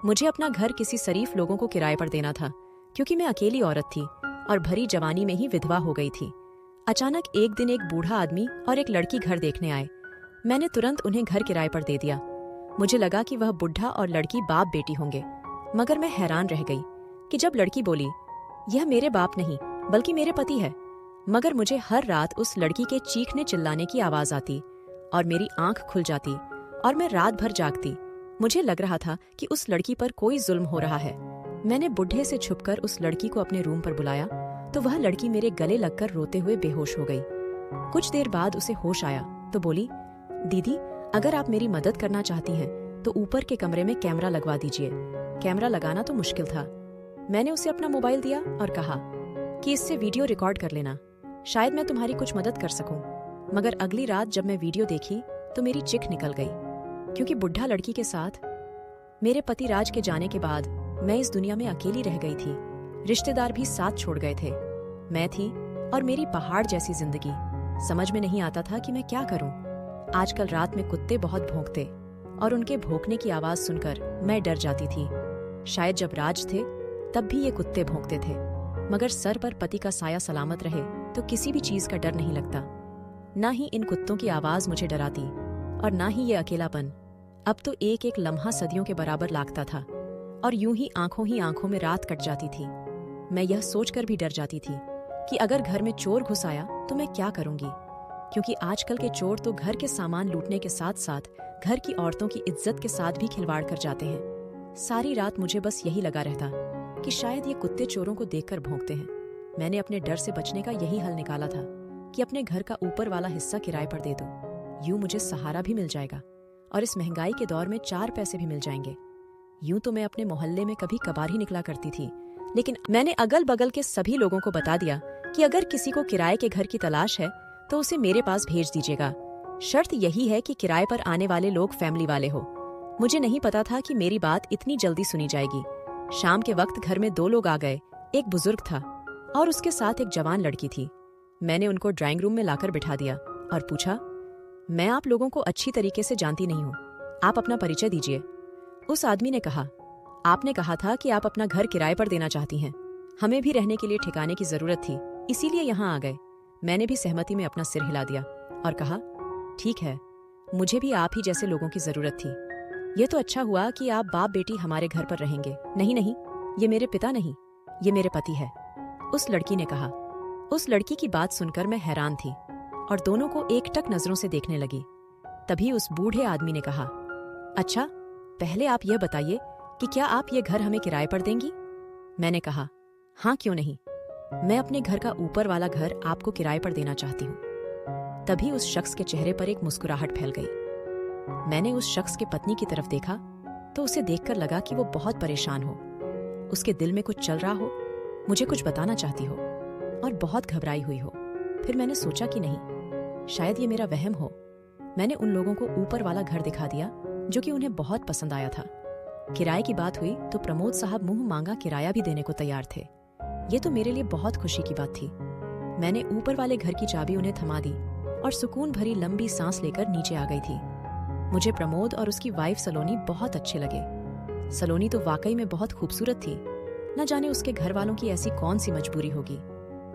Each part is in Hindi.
मुझे अपना घर किसी शरीफ लोगों को किराए पर देना था, क्योंकि मैं अकेली औरत थी और भरी जवानी में ही विधवा हो गई थी। अचानक एक दिन एक बूढ़ा आदमी और एक लड़की घर देखने आए। मैंने तुरंत उन्हें घर किराए पर दे दिया। मुझे लगा कि वह बुढ़ा और लड़की बाप बेटी होंगे, मगर मैं हैरान रह गई कि जब लड़की बोली, यह मेरे बाप नहीं बल्कि मेरे पति है। मगर मुझे हर रात उस लड़की के चीखने चिल्लाने की आवाज आती और मेरी आंख खुल जाती और मैं रात भर जागती। मुझे लग रहा था कि उस लड़की पर कोई जुल्म हो रहा है। मैंने बुढ़े से छुपकर उस लड़की को अपने रूम पर बुलाया तो वह लड़की मेरे गले लगकर रोते हुए बेहोश हो गई। कुछ देर बाद उसे होश आया तो बोली, दीदी, अगर आप मेरी मदद करना चाहती हैं तो ऊपर के कमरे में कैमरा लगवा दीजिए। कैमरा लगाना तो मुश्किल था। मैंने उसे अपना मोबाइल दिया और कहा कि इससे वीडियो रिकॉर्ड कर लेना, शायद मैं तुम्हारी कुछ मदद कर सकूं। मगर अगली रात जब मैं वीडियो देखी तो मेरी चिख निकल गई, क्योंकि बुढ़ा लड़की के साथ मेरे पति राज के जाने के बाद मैं इस दुनिया में अकेली रह गई थी। रिश्तेदार भी साथ छोड़ गए थे। मैं थी और मेरी पहाड़ जैसी जिंदगी। समझ में नहीं आता था कि मैं क्या करूं। आजकल रात में कुत्ते बहुत भौंकते और उनके भौंकने की आवाज सुनकर मैं डर जाती थी। शायद जब राज थे तब भी ये कुत्ते भौंकते थे, मगर सर पर पति का साया सलामत रहे तो किसी भी चीज का डर नहीं लगता। ना ही इन कुत्तों की आवाज मुझे डराती और ना ही ये अकेलापन। अब तो एक एक लम्हा सदियों के बराबर लागता था और यूं ही आंखों में रात कट जाती थी। मैं यह सोचकर भी डर जाती थी कि अगर घर में चोर घुस आया तो मैं क्या करूंगी, क्योंकि आजकल के चोर तो घर के सामान लूटने के साथ साथ घर की औरतों की इज्जत के साथ भी खिलवाड़ कर जाते हैं। सारी रात मुझे बस यही लगा रहता कि शायद ये कुत्ते चोरों को देखकर भौंकते हैं। मैंने अपने डर से बचने का यही हल निकाला था कि अपने घर का ऊपर वाला हिस्सा किराए पर दे दूं। यूं मुझे सहारा भी मिल जाएगा और इस महंगाई के दौर में 4 पैसे भी मिल जाएंगे। यूं तो मैं अपने मोहल्ले में कभी कभार ही निकला करती थी, लेकिन मैंने अगल बगल के सभी लोगों को बता दिया कि अगर किसी को किराए के घर की तलाश है तो उसे मेरे पास भेज दीजिएगा। शर्त यही है कि किराए पर आने वाले लोग फैमिली वाले हो। मुझे नहीं पता था कि मेरी बात इतनी जल्दी सुनी जाएगी। शाम के वक्त घर में 2 लोग आ गए। एक बुजुर्ग था और उसके साथ एक जवान लड़की थी। मैंने उनको ड्राइंग रूम में लाकर बिठा दिया और पूछा, मैं आप लोगों को अच्छी तरीके से जानती नहीं हूँ, आप अपना परिचय दीजिए। उस आदमी ने कहा, आपने कहा था कि आप अपना घर किराए पर देना चाहती हैं। हमें भी रहने के लिए ठिकाने की जरूरत थी, इसीलिए यहाँ आ गए। मैंने भी सहमति में अपना सिर हिला दिया और कहा, ठीक है, मुझे भी आप ही जैसे लोगों की जरूरत थी। ये तो अच्छा हुआ कि आप बाप बेटी हमारे घर पर रहेंगे। नहीं नहीं, ये मेरे पिता नहीं, ये मेरे पति है, उस लड़की ने कहा। उस लड़की की बात सुनकर मैं हैरान थी और दोनों को एकटक नजरों से देखने लगी। तभी उस बूढ़े आदमी ने कहा, अच्छा, पहले आप यह बताइए कि क्या आप ये घर हमें किराए पर देंगी? मैंने कहा, हाँ, क्यों नहीं, मैं अपने घर का ऊपर वाला घर आपको किराए पर देना चाहती हूँ। तभी उस शख्स के चेहरे पर एक मुस्कुराहट फैल गई। मैंने उस शख्स के पत्नी की तरफ देखा तो उसे देखकर लगा कि वो बहुत परेशान हो, उसके दिल में कुछ चल रहा हो, मुझे कुछ बताना चाहती हो और बहुत घबराई हुई हो। फिर मैंने सोचा कि नहीं, शायद ये मेरा वहम हो। मैंने उन लोगों को ऊपर वाला घर दिखा दिया जो कि उन्हें बहुत पसंद आया था। किराए की बात हुई तो प्रमोद साहब मुंह मांगा किराया भी देने को तैयार थे। ये तो मेरे लिए बहुत खुशी की बात थी। मैंने ऊपर वाले घर की चाबी उन्हें थमा दी और सुकून भरी लंबी सांस लेकर नीचे आ गई थी। मुझे प्रमोद और उसकी वाइफ सलोनी बहुत अच्छे लगे। सलोनी तो वाकई में बहुत खूबसूरत थी। न जाने उसके घर वालों की ऐसी कौन सी मजबूरी होगी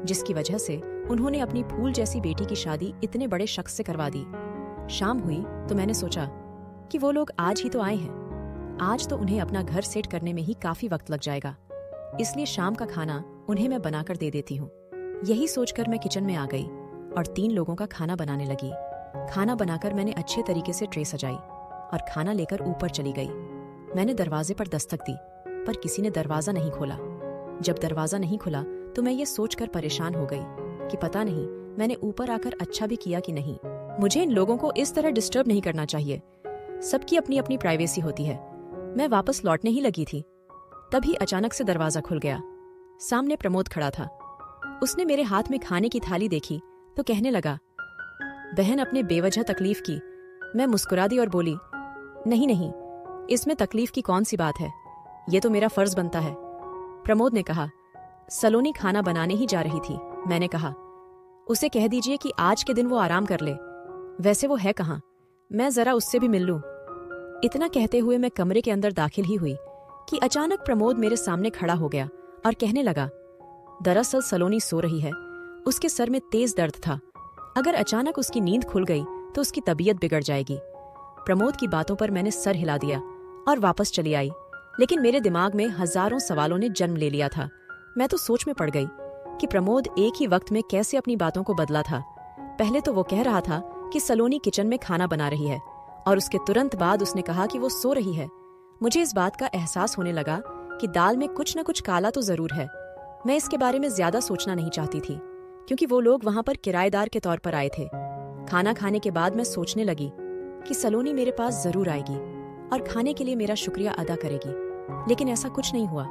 जिसकी वजह से उन्होंने अपनी फूल जैसी बेटी की शादी इतने बड़े शख्स से करवा दी। शाम हुई तो मैंने सोचा कि वो लोग आज ही तो आए हैं, आज तो उन्हें अपना घर सेट करने में ही काफी वक्त लग जाएगा, इसलिए शाम का खाना उन्हें मैं बनाकर दे देती हूँ। यही सोचकर मैं किचन में आ गई और 3 लोगों का खाना बनाने लगी। खाना बनाकर मैंने अच्छे तरीके से ट्रे सजाई और खाना लेकर ऊपर चली गई। मैंने दरवाजे पर दस्तक दी पर किसी ने दरवाजा नहीं खोला। जब दरवाजा नहीं खुला तो मैं ये सोचकर परेशान हो गई कि पता नहीं मैंने ऊपर आकर अच्छा भी किया कि नहीं। मुझे इन लोगों को इस तरह डिस्टर्ब नहीं करना चाहिए। सबकी अपनी अपनी प्राइवेसी होती है। मैं वापस लौटने ही लगी थी, तभी अचानक से दरवाजा खुल गया। सामने प्रमोद खड़ा था। उसने मेरे हाथ में खाने की थाली देखी तो कहने लगा, बहन अपने बेवजह तकलीफ की। मैं मुस्कुरा दी और बोली, नहीं नहीं, इसमें तकलीफ की कौन सी बात है, ये तो मेरा फर्ज बनता है। प्रमोद ने कहा, सलोनी खाना बनाने ही जा रही थी। मैंने कहा, उसे कह दीजिए कि आज के दिन वो आराम कर ले, वैसे वो है कहाँ, मैं जरा उससे भी मिल लूं। इतना कहते हुए मैं कमरे के अंदर दाखिल ही हुई कि अचानक प्रमोद मेरे सामने खड़ा हो गया और कहने लगा, दरअसल सलोनी सो रही है। उसके सर में तेज दर्द था। अगर अचानक उसकी नींद खुल गई तो उसकी तबीयत बिगड़ जाएगी। प्रमोद की बातों पर मैंने सर हिला दिया और वापस चली आई, लेकिन मेरे दिमाग में हजारों सवालों ने जन्म ले लिया था। मैं तो सोच में पड़ गई कि प्रमोद एक ही वक्त में कैसे अपनी बातों को बदला था। पहले तो वो कह रहा था कि सलोनी किचन में खाना बना रही है, और उसके तुरंत बाद उसने कहा कि वो सो रही है। मुझे इस बात का एहसास होने लगा कि दाल में कुछ न कुछ काला तो जरूर है। मैं इसके बारे में ज्यादा सोचना नहीं चाहती थी, क्योंकि वो लोग वहां पर किराएदार के तौर पर आए थे। खाना खाने के बाद मैं सोचने लगी कि सलोनी मेरे पास जरूर आएगी और खाने के लिए मेरा शुक्रिया अदा करेगी, लेकिन ऐसा कुछ नहीं हुआ।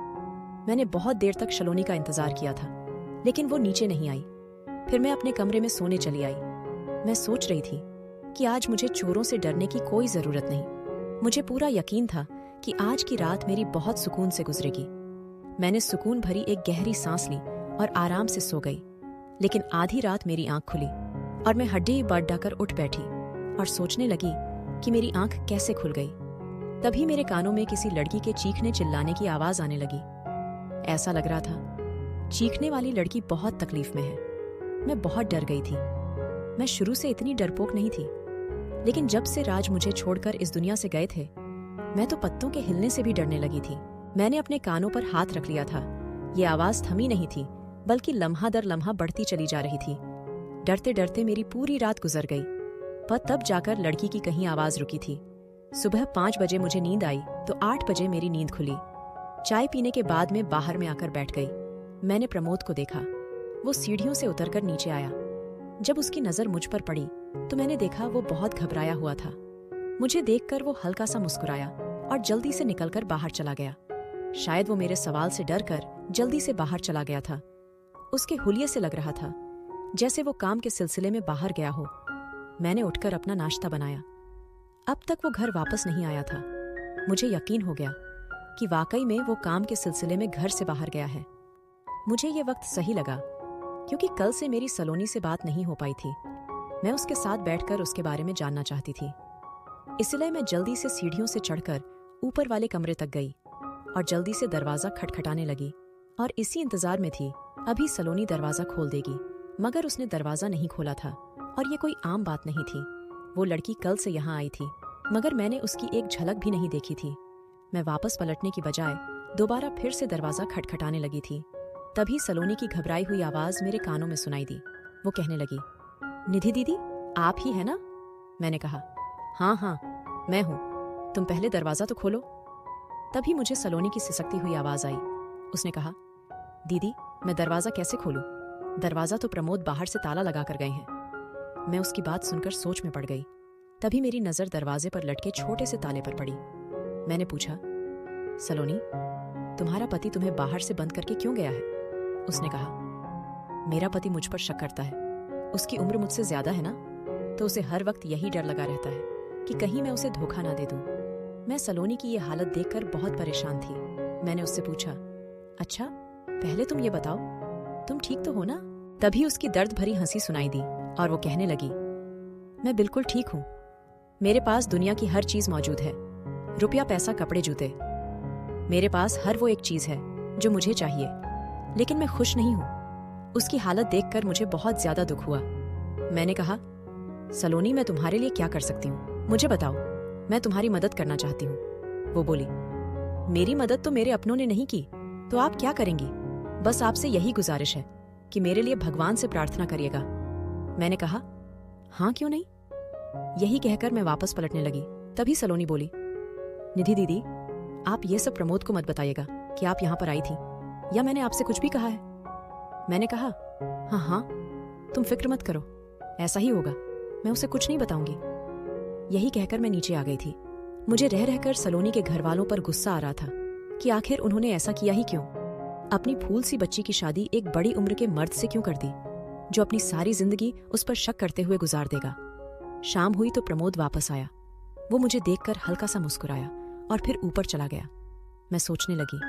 मैंने बहुत देर तक सलोनी का इंतजार किया था, लेकिन वो नीचे नहीं आई। फिर मैं अपने कमरे में सोने चली आई। मैं सोच रही थी कि आज मुझे चोरों से डरने की कोई जरूरत नहीं। मुझे पूरा यकीन था कि आज की रात मेरी बहुत सुकून से गुजरेगी। मैंने सुकून भरी एक गहरी सांस ली और आराम से सो गई। लेकिन आधी रात मेरी आंख खुली और मैं हड्डी बढ़ाकर उठ बैठी और सोचने लगी कि मेरी आंख कैसे खुल गई। तभी मेरे कानों में किसी लड़की के चीखने चिल्लाने की आवाज आने लगी। ऐसा लग रहा था चीखने वाली लड़की बहुत तकलीफ में है। मैं बहुत डर गई थी। मैं शुरू से इतनी डरपोक नहीं थी, लेकिन जब से राज मुझे छोड़कर इस दुनिया से गए थे, मैं तो पत्तों के हिलने से भी डरने लगी थी। मैंने अपने कानों पर हाथ रख लिया था। ये आवाज थमी नहीं थी, बल्कि लम्हा दर लम्हा बढ़ती चली जा रही थी। डरते डरते मेरी पूरी रात गुजर गई, पर तब जाकर लड़की की कहीं आवाज रुकी थी। सुबह 5 बजे मुझे नींद आई तो 8 बजे मेरी नींद खुली। चाय पीने के बाद मैं बाहर में आकर बैठ गई। मैंने प्रमोद को देखा। वो सीढ़ियों से उतरकर नीचे आया। जब उसकी नजर मुझ पर पड़ी तो मैंने देखा वो बहुत घबराया हुआ था। मुझे देखकर वो हल्का सा मुस्कुराया और जल्दी से निकलकर बाहर चला गया। शायद वो मेरे सवाल से डरकर जल्दी से बाहर चला गया था। उसके हुलिये से लग रहा था जैसे वो काम के सिलसिले में बाहर गया हो। मैंने उठकर अपना नाश्ता बनाया। अब तक वो घर वापस नहीं आया था। मुझे यकीन हो गया कि वाकई में वो काम के सिलसिले में घर से बाहर गया है। मुझे ये वक्त सही लगा, क्योंकि कल से मेरी सलोनी से बात नहीं हो पाई थी। मैं उसके साथ बैठकर उसके बारे में जानना चाहती थी। इसलिए मैं जल्दी से सीढ़ियों से चढ़कर ऊपर वाले कमरे तक गई और जल्दी से दरवाजा खटखटाने लगी और इसी इंतजार में थी अभी सलोनी दरवाजा खोल देगी। मगर उसने दरवाजा नहीं खोला था और ये कोई आम बात नहीं थी। वो लड़की कल से यहाँ आई थी, मगर मैंने उसकी एक झलक भी नहीं देखी थी। मैं वापस पलटने की बजाय दोबारा फिर से दरवाजा खटखटाने लगी थी। तभी सलोनी की घबराई हुई आवाज मेरे कानों में सुनाई दी। वो कहने लगी, निधि दीदी, आप ही है ना? मैंने कहा, हाँ हाँ मैं हूँ, तुम पहले दरवाजा तो खोलो। तभी मुझे सलोनी की सिसकती हुई आवाज आई। उसने कहा, दीदी मैं दरवाजा कैसे खोलूं? दरवाजा तो प्रमोद बाहर से ताला लगा कर गए हैं। मैं उसकी बात सुनकर सोच में पड़ गई। तभी मेरी नजर दरवाजे पर लटके छोटे से ताले पर पड़ी। मैंने पूछा, सलोनी, तुम्हारा पति तुम्हें बाहर से बंद करके क्यों गया है? उसने कहा, मेरा पति मुझ पर शक करता है। उसकी उम्र मुझसे ज्यादा है ना, तो उसे हर वक्त यही डर लगा रहता है कि कहीं मैं उसे धोखा ना दे दूं। मैं सलोनी की ये हालत देखकर बहुत परेशान थी। मैंने उससे पूछा, अच्छा पहले तुम ये बताओ, तुम ठीक तो हो ना? तभी उसकी दर्द भरी हंसी सुनाई दी और वो कहने लगी, मैं बिल्कुल ठीक हूँ। मेरे पास दुनिया की हर चीज मौजूद है, रुपया, पैसा, कपड़े, जूते। मेरे पास हर वो एक चीज है जो मुझे चाहिए, लेकिन मैं खुश नहीं हूँ। उसकी हालत देखकर मुझे बहुत ज्यादा दुख हुआ। मैंने कहा, सलोनी मैं तुम्हारे लिए क्या कर सकती हूँ, मुझे बताओ, मैं तुम्हारी मदद करना चाहती हूँ। वो बोली, मेरी मदद तो मेरे अपनों ने नहीं की, तो आप क्या करेंगी? बस आपसे यही गुजारिश है कि मेरे लिए भगवान से प्रार्थना करिएगा। मैंने कहा, हाँ क्यों नहीं। यही कहकर मैं वापस पलटने लगी। तभी सलोनी बोली, निधि दीदी, आप ये सब प्रमोद को मत बताइएगा कि आप यहाँ पर आई थी, या मैंने आपसे कुछ भी कहा है। मैंने कहा, हाँ हाँ तुम फिक्र मत करो, ऐसा ही होगा, मैं उसे कुछ नहीं बताऊंगी। यही कहकर मैं नीचे आ गई थी। मुझे रह रहकर सलोनी के घर वालों पर गुस्सा आ रहा था कि आखिर उन्होंने ऐसा किया ही क्यों। अपनी फूल सी बच्ची की शादी एक बड़ी उम्र के मर्द से क्यों कर दी, जो अपनी सारी जिंदगी उस पर शक करते हुए गुजार देगा। शाम हुई तो प्रमोद वापस आया। वो मुझे देखकर हल्का सा मुस्कुराया और फिर ऊपर चला गया। मैं सोचने लगी,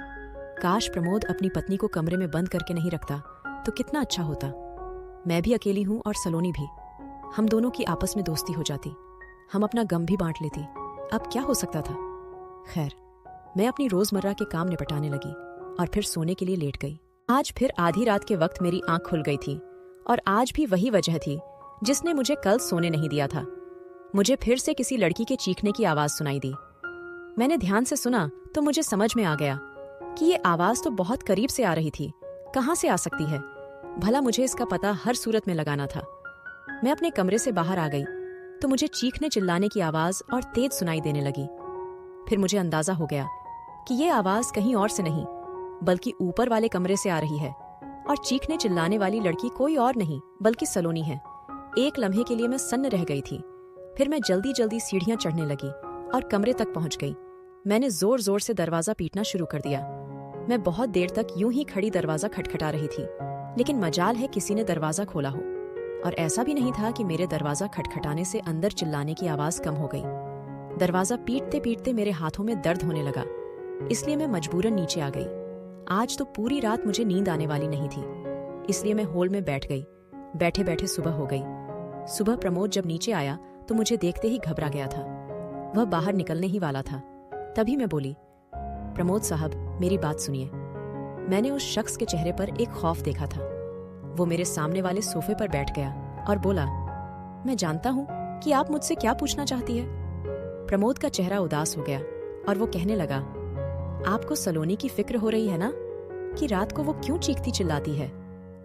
काश प्रमोद अपनी पत्नी को कमरे में बंद करके नहीं रखता तो कितना अच्छा होता। मैं भी अकेली हूं और सलोनी भी। हम दोनों की आपस में दोस्ती हो जाती, हम अपना गम भी बांट लेती। अब क्या हो सकता था। खैर, मैं अपनी रोजमर्रा के काम निपटाने लगी और फिर सोने के लिए लेट गई। आज फिर आधी रात के वक्त मेरी आंख खुल गई थी और आज भी वही वजह थी जिसने मुझे कल सोने नहीं दिया था। मुझे फिर से किसी लड़की के चीखने की आवाज सुनाई दी। मैंने ध्यान से सुना तो मुझे समझ में आ गया कि ये आवाज तो बहुत करीब से आ रही थी। कहाँ से आ सकती है? भला मुझे इसका पता हर सूरत में लगाना था। मैं अपने कमरे से बाहर आ गई तो मुझे चीखने चिल्लाने की आवाज और तेज सुनाई देने लगी। फिर मुझे अंदाजा हो गया कि ये आवाज कहीं और से नहीं बल्कि ऊपर वाले कमरे से आ रही है और चीखने चिल्लाने वाली लड़की कोई और नहीं बल्कि सलोनी है। एक लम्हे के लिए मैं सन्न रह गई थी। फिर मैं जल्दी जल्दी सीढ़ियां चढ़ने लगी और कमरे तक पहुंच गई। मैंने जोर जोर से दरवाजा पीटना शुरू कर दिया। मैं बहुत देर तक यूं ही खड़ी दरवाजा खटखटा रही थी, लेकिन मजाल है किसी ने दरवाजा खोला हो। और ऐसा भी नहीं था कि मेरे दरवाजा खटखटाने से अंदर चिल्लाने की आवाज कम हो गई। दरवाजा पीटते पीटते मेरे हाथों में दर्द होने लगा, इसलिए मैं मजबूरन नीचे आ गई। आज तो पूरी रात मुझे नींद आने वाली नहीं थी, इसलिए मैं हॉल में बैठ गई। बैठे बैठे सुबह हो गई। सुबह प्रमोद जब नीचे आया तो मुझे देखते ही घबरा गया था। वह बाहर निकलने ही वाला था। तभी मैं बोली, प्रमोद साहब, मेरी बात सुनिए। मैंने उस शख्स के चेहरे पर एक खौफ देखा था। वो मेरे सामने वाले सोफे पर बैठ गया और बोला, मैं जानता हूं कि आप मुझसे क्या पूछना चाहती है। प्रमोद का चेहरा उदास हो गया और वो कहने लगा, आपको सलोनी की फिक्र हो रही है ना, कि रात को वो क्यों चीखती चिल्लाती है।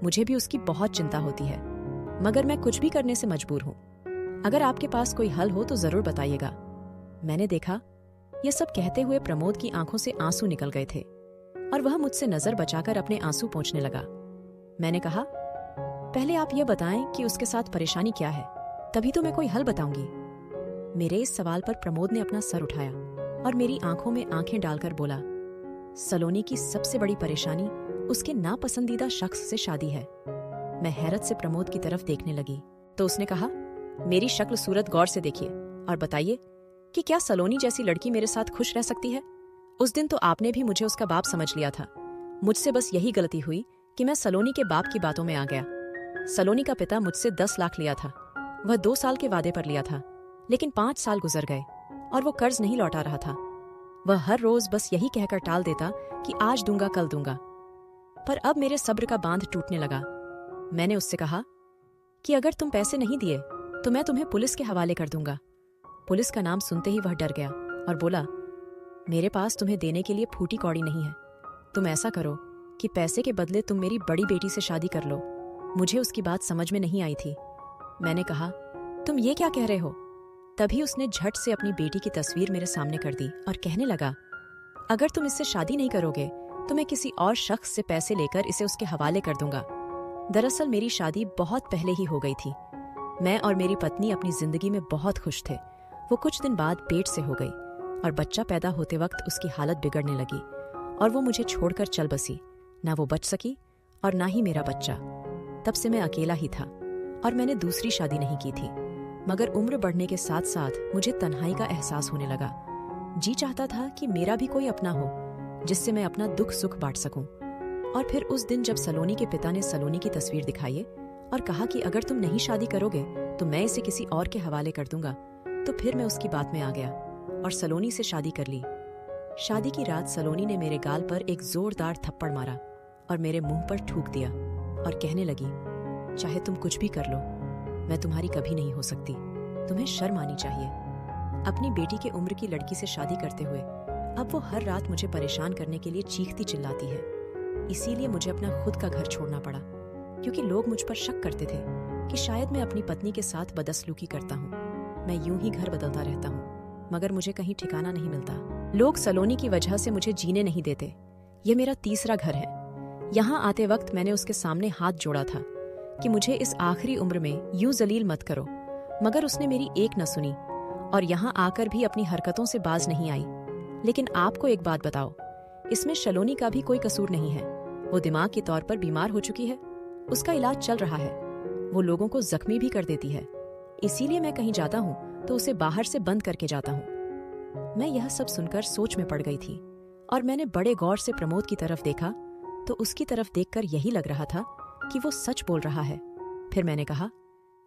मुझे भी उसकी बहुत चिंता होती है, मगर मैं कुछ भी करने से मजबूर हूं। अगर आपके पास कोई हल हो तो जरूर बताइएगा। मैंने देखा यह सब कहते हुए प्रमोद की आंखों से आंसू निकल गए थे और वह मुझसे नजर बचाकर अपने आंसू पोंछने लगा। मैंने कहा, पहले आप यह बताएं कि उसके साथ परेशानी क्या है, तभी तो मैं कोई हल बताऊंगी। मेरे इस सवाल पर प्रमोद ने अपना सर उठाया और मेरी आंखों में आंखें डालकर बोला, सलोनी की सबसे बड़ी परेशानी उसके नापसंदीदा शख्स से शादी है। मैं हैरत से प्रमोद की तरफ देखने लगी तो उसने कहा, मेरी शक्ल सूरत गौर से देखिए और बताइए कि क्या सलोनी जैसी लड़की मेरे साथ खुश रह सकती है। उस दिन तो आपने भी मुझे उसका बाप समझ लिया था। मुझसे बस यही गलती हुई कि मैं सलोनी के बाप की बातों में आ गया। सलोनी का पिता मुझसे 10 लाख लिया था। वह 2 साल के वादे पर लिया था, लेकिन 5 साल गुजर गए और वो कर्ज नहीं लौटा रहा था। वह हर रोज बस यही कहकर टाल देता कि आज दूंगा कल दूंगा। पर अब मेरे सब्र का बांध टूटने लगा। मैंने उससे कहा कि अगर तुम पैसे नहीं दिए तो मैं तुम्हें पुलिस के हवाले कर दूंगा। पुलिस का नाम सुनते ही वह डर गया और बोला, मेरे पास तुम्हें देने के लिए फूटी कौड़ी नहीं है। तुम ऐसा करो कि पैसे के बदले तुम मेरी बड़ी बेटी से शादी कर लो। मुझे उसकी बात समझ में नहीं आई थी। मैंने कहा, तुम ये क्या कह रहे हो। तभी उसने झट से अपनी बेटी की तस्वीर मेरे सामने कर दी और कहने लगा, अगर तुम इससे शादी नहीं करोगे तो मैं किसी और शख्स से पैसे लेकर इसे उसके हवाले कर दूंगा। दरअसल मेरी शादी बहुत पहले ही हो गई थी। मैं और मेरी पत्नी अपनी जिंदगी में बहुत खुश थे। वो कुछ दिन बाद पेट से हो गई और बच्चा पैदा होते वक्त उसकी हालत बिगड़ने लगी और वो मुझे छोड़कर चल बसी। ना वो बच सकी और ना ही मेरा बच्चा। तब से मैं अकेला ही था और मैंने दूसरी शादी नहीं की थी। मगर उम्र बढ़ने के साथ साथ मुझे तन्हाई का एहसास होने लगा। जी चाहता था कि मेरा भी कोई अपना हो जिससे मैं अपना दुख सुख बांट सकूं। और फिर उस दिन जब सलोनी के पिता ने सलोनी की तस्वीर दिखाई और कहा कि अगर तुम नहीं शादी करोगे तो मैं इसे किसी और के हवाले कर दूंगा, तो फिर मैं उसकी बात में आ गया और सलोनी से शादी कर ली। शादी की रात सलोनी ने मेरे गाल पर एक जोरदार थप्पड़ मारा और मेरे मुंह पर थूक दिया और कहने लगी, चाहे तुम कुछ भी कर लो, मैं तुम्हारी कभी नहीं हो सकती। तुम्हें शर्म आनी चाहिए। अपनी बेटी के उम्र की लड़की से शादी करते हुए अब वो हर रात मुझे परेशान करने के लिए चीखती चिल्लाती है। इसीलिए मुझे अपना खुद का घर छोड़ना पड़ा, क्योंकि लोग मुझ पर शक करते थे कि शायद मैं अपनी पत्नी के साथ बदसलूकी करता हूँ। मैं यूं ही घर बदलता रहता हूँ, मगर मुझे कहीं ठिकाना नहीं मिलता। लोग सलोनी की वजह से मुझे जीने नहीं देते। ये मेरा तीसरा घर है। यहाँ आते वक्त मैंने उसके सामने हाथ जोड़ा था कि मुझे इस आखिरी उम्र में यूं जलील मत करो, मगर उसने मेरी एक न सुनी और यहाँ आकर भी अपनी हरकतों से बाज नहीं आई। लेकिन आपको एक बात बताओ, इसमें सलोनी का भी कोई कसूर नहीं है। वो दिमाग के तौर पर बीमार हो चुकी है, उसका इलाज चल रहा है। वो लोगों को जख्मी भी कर देती है। इसीलिए मैं कहीं जाता हूँ तो उसे बाहर से बंद करके जाता हूँ। मैं यह सब सुनकर सोच में पड़ गई थी और मैंने बड़े गौर से प्रमोद की तरफ देखा तो उसकी तरफ देखकर यही लग रहा था कि वो सच बोल रहा है। फिर मैंने कहा,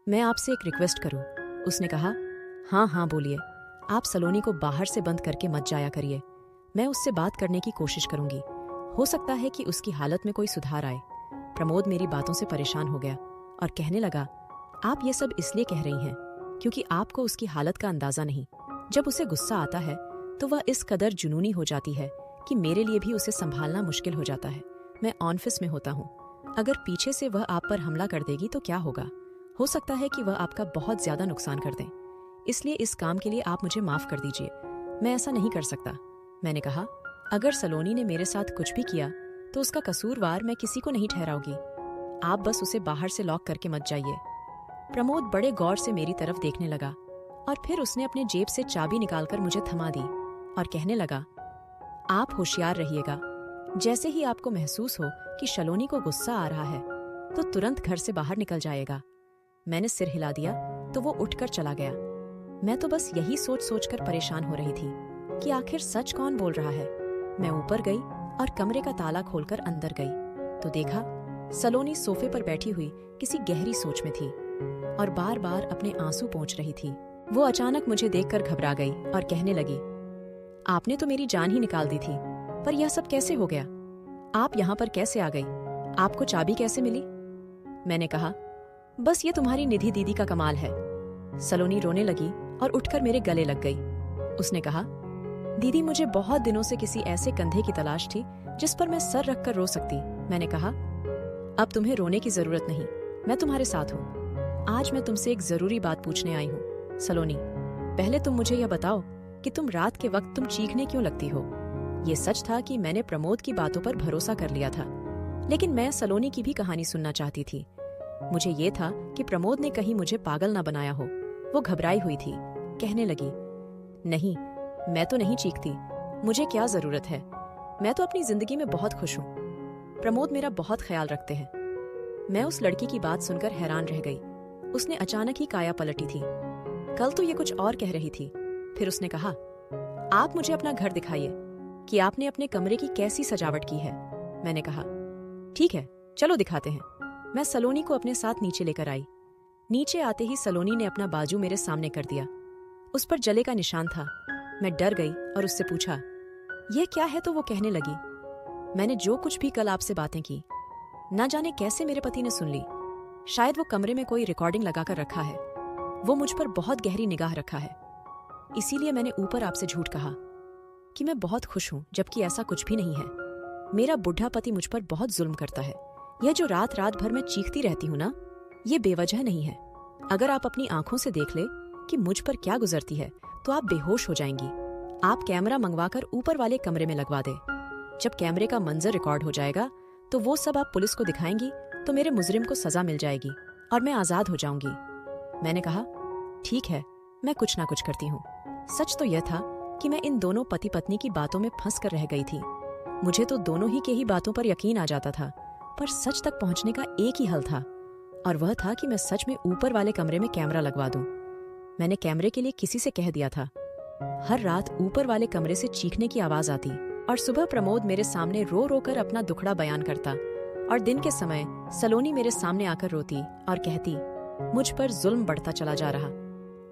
मैं आपसे एक रिक्वेस्ट करूं। उसने कहा, हाँ हाँ बोलिए। आप सलोनी को बाहर से बंद करके मत जाया करिए। मैं उससे बात करने की कोशिश करूंगी। हो सकता है कि उसकी हालत में कोई सुधार आए। प्रमोद मेरी बातों से परेशान हो गया और कहने लगा, आप ये सब इसलिए कह रही हैं क्योंकि आपको उसकी हालत का अंदाजा नहीं। जब उसे गुस्सा आता है तो वह इस कदर जुनूनी हो जाती है कि मेरे लिए भी उसे संभालना मुश्किल हो जाता है। मैं ऑफिस में होता हूँ। अगर पीछे से वह आप पर हमला कर देगी तो क्या होगा? हो सकता है कि वह आपका बहुत ज्यादा नुकसान कर दें। इसलिए इस काम के लिए आप मुझे माफ कर दीजिए। मैं ऐसा नहीं कर सकता। मैंने कहा, अगर सलोनी ने मेरे साथ कुछ भी किया तो उसका कसूरवार मैं किसी को नहीं ठहराऊंगी। आप बस उसे बाहर से लॉक करके मत जाइए। प्रमोद बड़े गौर से मेरी तरफ देखने लगा और फिर उसने अपने जेब से चाबी निकालकर मुझे थमा दी और कहने लगा, आप होशियार रहिएगा। जैसे ही आपको महसूस हो कि सलोनी को गुस्सा आ रहा है तो तुरंत घर से बाहर निकल जाएगा। मैंने सिर हिला दिया तो वो उठकर चला गया। मैं तो बस यही सोच सोचकर परेशान हो रही थी कि आखिर सच कौन बोल रहा है। मैं ऊपर गई और कमरे का ताला खोलकर अंदर गई तो देखा सलोनी सोफे पर बैठी हुई किसी गहरी सोच में थी और बार बार अपने आंसू पोंछ रही थी। वो अचानक मुझे देखकर घबरा गई और कहने लगी, आपने तो मेरी जान ही निकाल दी थी, पर यह सब कैसे हो गया? आप यहाँ पर कैसे आ गई? आपको चाबी कैसे मिली? मैंने कहा, बस ये तुम्हारी निधि दीदी का कमाल है। सलोनी रोने लगी और उठकर मेरे गले लग गई। उसने कहा, दीदी मुझे बहुत दिनों से किसी ऐसे कंधे की तलाश थी जिस पर मैं सर रखकर रो सकती। मैंने कहा, अब तुम्हें रोने की जरूरत नहीं, मैं तुम्हारे साथ हूँ। आज मैं तुमसे एक जरूरी बात पूछने आई हूँ। सलोनी, पहले तुम मुझे यह बताओ कि तुम रात के वक्त तुम चीखने क्यों लगती हो? ये सच था कि मैंने प्रमोद की बातों पर भरोसा कर लिया था, लेकिन मैं सलोनी की भी कहानी सुनना चाहती थी। मुझे ये था कि प्रमोद ने कहीं मुझे पागल ना बनाया हो। वो घबराई हुई थी, कहने लगी, नहीं, मैं तो नहीं चीखती। मुझे क्या जरूरत है? मैं तो अपनी जिंदगी में बहुत खुश हूँ। प्रमोद मेरा बहुत ख्याल रखते हैं। मैं उस लड़की की बात सुनकर हैरान रह गई। उसने अचानक ही काया पलटी थी। कल तो ये कुछ और कह रही थी, फिर उसने कहा, आप मुझे अपना घर दिखाइए कि आपने अपने कमरे की कैसी सजावट की है। मैंने कहा, ठीक है, चलो दिखाते हैं। मैं सलोनी को अपने साथ नीचे लेकर आई। नीचे आते ही सलोनी ने अपना बाजू मेरे सामने कर दिया। उस पर जले का निशान था। मैं डर गई और उससे पूछा, यह क्या है? तो वो कहने लगी, मैंने जो कुछ भी कल आपसे बातें की, ना जाने कैसे मेरे पति ने सुन ली। शायद वो कमरे में कोई रिकॉर्डिंग लगाकर रखा है। वो मुझ पर बहुत गहरी निगाह रखा है। इसीलिए मैंने ऊपर आपसे झूठ कहा कि मैं बहुत खुश हूं, जबकि ऐसा कुछ भी नहीं है। मेरा बुढ़ा पति मुझ पर बहुत जुल्म करता है। यह जो रात रात भर मैं चीखती रहती हूँ ना, ये बेवजह नहीं है। अगर आप अपनी आंखों से देख ले कि मुझ पर क्या गुजरती है तो आप बेहोश हो जाएंगी। आप कैमरा मंगवाकर ऊपर वाले कमरे में लगवा दे। जब कैमरे का मंजर रिकॉर्ड हो जाएगा तो वो सब आप पुलिस को दिखाएंगी तो मेरे मुजरिम को सजा मिल जाएगी और मैं आजाद हो जाऊंगी। मैंने कहा, ठीक है, मैं कुछ ना कुछ करती हूँ। सच तो यह था कि मैं इन दोनों पति पत्नी की बातों में फंस कर रह गई थी। मुझे तो दोनों ही के ही बातों पर यकीन आ जाता था, पर सच तक पहुंचने का एक ही हल था, और वह था कि मैं सच में ऊपर वाले कमरे में कैमरा लगवा दूं। मैंने कैमरे के लिए किसी से कह दिया था। हर रात ऊपर वाले कमरे से चीखने की आवाज आती और सुबह प्रमोद मेरे सामने रो रो कर अपना दुखड़ा बयान करता, और दिन के समय सलोनी मेरे सामने आकर रोती और कहती, मुझ पर जुल्म बढ़ता चला जा रहा।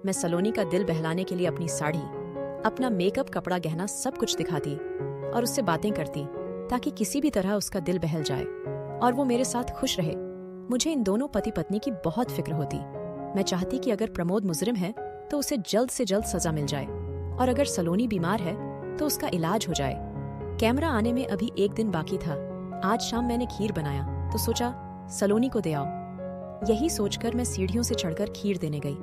मैं सलोनी का दिल बहलाने के लिए अपनी साड़ी, अपना मेकअप, कपड़ा, गहना सब कुछ दिखाती और उससे बातें करती ताकि किसी भी तरह उसका दिल बहल जाए और वो मेरे साथ खुश रहे। मुझे इन दोनों पति पत्नी की बहुत फिक्र होती। मैं चाहती कि अगर प्रमोद मुजरिम है तो उसे जल्द से जल्द सजा मिल जाए, और अगर सलोनी बीमार है तो उसका इलाज हो जाए। कैमरा आने में अभी एक दिन बाकी था। आज शाम मैंने खीर बनाया तो सोचा सलोनी को दे आओ। यही सोचकर मैं सीढ़ियों से चढ़कर खीर देने गई।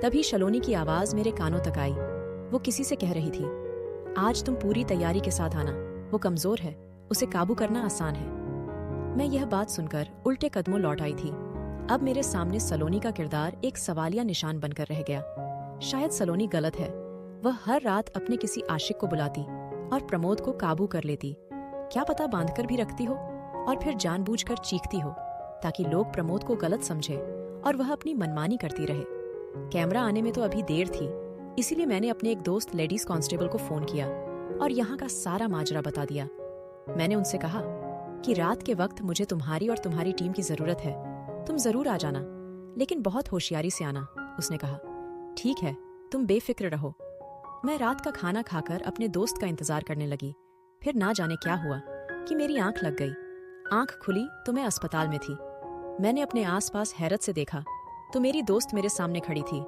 तभी सलोनी की आवाज मेरे कानों तक आई। वो किसी से कह रही थी, आज तुम पूरी तैयारी के साथ आना, वो कमजोर है, उसे काबू करना आसान है। मैं यह बात सुनकर उल्टे कदमों लौट आई थी। अब मेरे सामने सलोनी का किरदार एक सवालिया निशान बनकर रह गया। शायद सलोनी गलत है। वह हर रात अपने किसी आशिक को बुलाती और प्रमोद को काबू कर लेती। क्या पता बांधकर भी रखती हो और फिर जानबूझकर चीखती हो ताकि लोग प्रमोद को गलत समझे और वह अपनी मनमानी करती रहे। कैमरा आने में तो अभी देर थी, इसीलिए मैंने अपने एक दोस्त लेडीज कांस्टेबल को फोन किया और यहाँ का सारा माजरा बता दिया। मैंने उनसे कहा कि रात के वक्त मुझे तुम्हारी और तुम्हारी टीम की जरूरत है, तुम जरूर आ जाना, लेकिन बहुत होशियारी से आना। उसने कहा, ठीक है, तुम बेफिक्र रहो। मैं रात का खाना खाकर अपने दोस्त का इंतजार करने लगी। फिर ना जाने क्या हुआ कि मेरी आंख लग गई। आंख खुली तो मैं अस्पताल में थी। मैंने अपने आसपास हैरत से देखा तो मेरी दोस्त मेरे सामने खड़ी थी।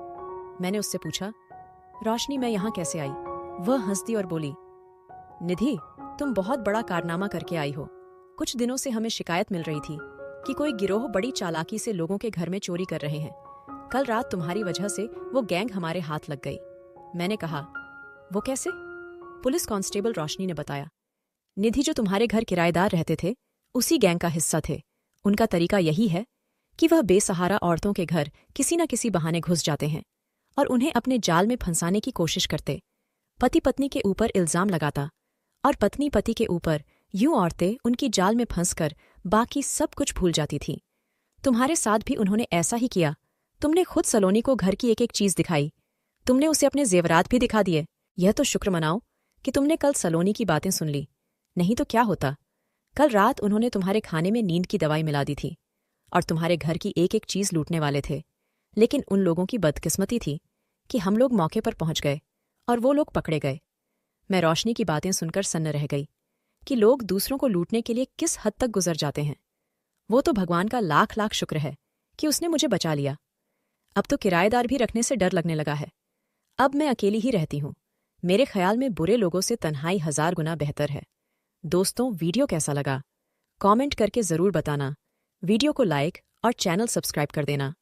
मैंने उससे पूछा, रोशनी, मैं यहाँ कैसे आई? वह हंस दी और बोली, निधि, तुम बहुत बड़ा कारनामा करके आई हो। कुछ दिनों से हमें शिकायत मिल रही थी कि कोई गिरोह बड़ी चालाकी से लोगों के घर में चोरी कर रहे हैं। कल रात तुम्हारी वजह से वो गैंग हमारे हाथ लग गई। मैंने कहा, वो कैसे? पुलिस कांस्टेबल रोशनी ने बताया, निधि जो तुम्हारे घर किराएदार रहते थे उसी गैंग का हिस्सा थे। उनका तरीका यही है कि वह बेसहारा औरतों के घर किसी न किसी बहाने घुस जाते हैं और उन्हें अपने जाल में फंसाने की कोशिश करते। पति पत्नी के ऊपर इल्जाम लगाता और पत्नी पति के ऊपर, यूं औरतें उनकी जाल में फंसकर बाकी सब कुछ भूल जाती थीं। तुम्हारे साथ भी उन्होंने ऐसा ही किया। तुमने खुद सलोनी को घर की एक एक चीज दिखाई। तुमने उसे अपने जेवरात भी दिखा दिए। यह तो शुक्र मनाओ कि तुमने कल सलोनी की बातें सुन ली, नहीं तो क्या होता। कल रात उन्होंने तुम्हारे खाने में नींद की दवाई मिला दी थी और तुम्हारे घर की एक एक चीज लूटने वाले थे। लेकिन उन लोगों की बदकिस्मती थी कि हम लोग मौके पर पहुंच गए और वो लोग पकड़े गए। मैं रोशनी की बातें सुनकर सन्न रह गई कि लोग दूसरों को लूटने के लिए किस हद तक गुजर जाते हैं। वो तो भगवान का लाख लाख शुक्र है कि उसने मुझे बचा लिया। अब तो किराएदार भी रखने से डर लगने लगा है। अब मैं अकेली ही रहती हूँ। मेरे ख्याल में बुरे लोगों से तन्हाई 1000 गुना बेहतर है। दोस्तों, वीडियो कैसा लगा? कमेंट करके ज़रूर बताना। वीडियो को लाइक और चैनल सब्सक्राइब कर देना।